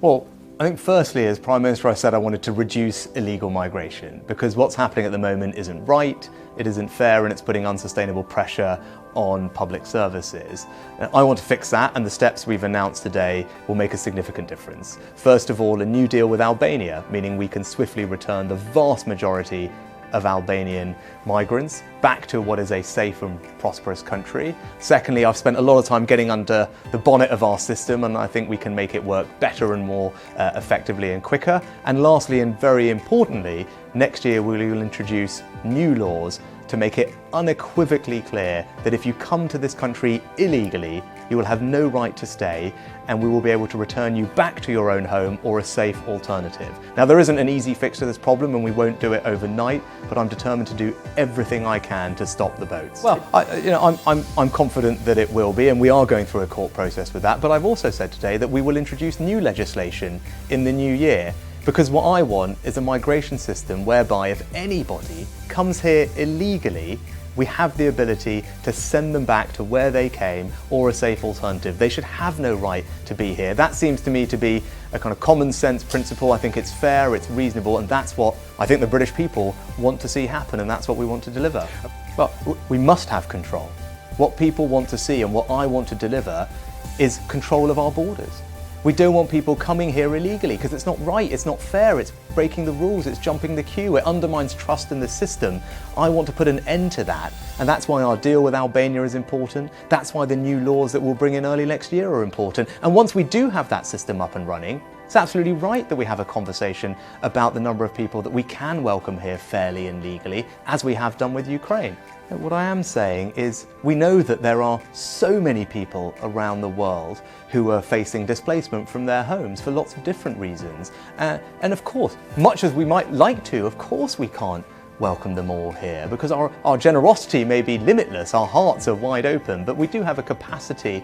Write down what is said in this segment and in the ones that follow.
Well, I think firstly, as Prime Minister, I said I wanted to reduce illegal migration because what's happening at the moment isn't right, it isn't fair, and it's putting unsustainable pressure on public services. I want to fix that, and the steps we've announced today will make a significant difference. First of all, a new deal with Albania, meaning we can swiftly return the vast majority of Albanian migrants back to what is a safe and prosperous country. Secondly, I've spent a lot of time getting under the bonnet of our system, and I think we can make it work better and more effectively and quicker. And lastly, and very importantly, next year we will introduce new laws to make it unequivocally clear that if you come to this country illegally, you will have no right to stay, and we will be able to return you back to your own home or a safe alternative. Now, there isn't an easy fix to this problem, and we won't do it overnight, but I'm determined to do everything I can to stop the boats. Well, I'm confident that it will be, and we are going through a court process with that, but I've also said today that we will introduce new legislation in the new year. Because what I want is a migration system whereby if anybody comes here illegally, we have the ability to send them back to where they came or a safe alternative. They should have no right to be here. That seems to me to be a kind of common sense principle. I think it's fair, it's reasonable, and that's what I think the British people want to see happen, and that's what we want to deliver. But we must have control. What people want to see and what I want to deliver is control of our borders. We don't want people coming here illegally because it's not right, it's not fair, it's breaking the rules, it's jumping the queue, it undermines trust in the system. I want to put an end to that, and that's why our deal with Albania is important. That's why the new laws that we'll bring in early next year are important. And once we do have that system up and running, it's absolutely right that we have a conversation about the number of people that we can welcome here fairly and legally, as we have done with Ukraine. What I am saying is we know that there are so many people around the world who are facing displacement from their homes for lots of different reasons. And of course, much as we might like to, of course we can't welcome them all here because our generosity may be limitless, our hearts are wide open, but we do have a capacity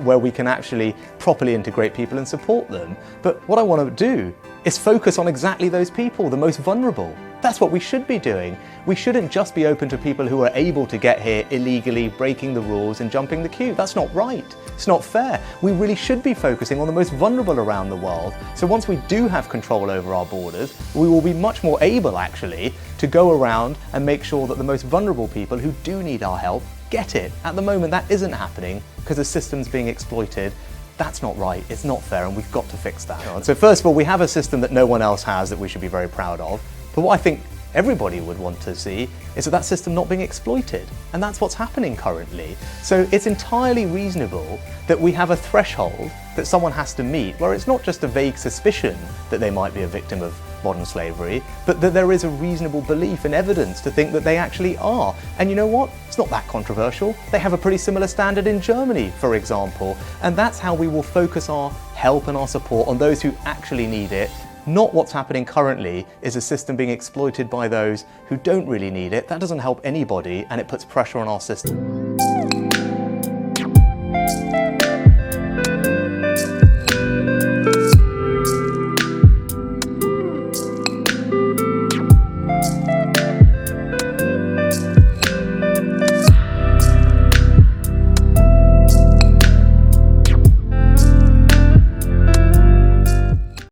where we can actually properly integrate people and support them. But what I want to do is focus on exactly those people, the most vulnerable. That's what we should be doing. We shouldn't just be open to people who are able to get here illegally, breaking the rules and jumping the queue. That's not right. It's not fair. We really should be focusing on the most vulnerable around the world. So once we do have control over our borders, we will be much more able actually to go around and make sure that the most vulnerable people who do need our help get it. At the moment, that isn't happening because the system's being exploited. That's not right, it's not fair, and we've got to fix that. So first of all, we have a system that no one else has that we should be very proud of. But what I think everybody would want to see is that system not being exploited. And that's what's happening currently. So it's entirely reasonable that we have a threshold that someone has to meet where it's not just a vague suspicion that they might be a victim of modern slavery, but that there is a reasonable belief and evidence to think that they actually are. And you know what? It's not that controversial. They have a pretty similar standard in Germany, for example. And that's how we will focus our help and our support on those who actually need it. Not what's happening currently is a system being exploited by those who don't really need it. That doesn't help anybody, and it puts pressure on our system.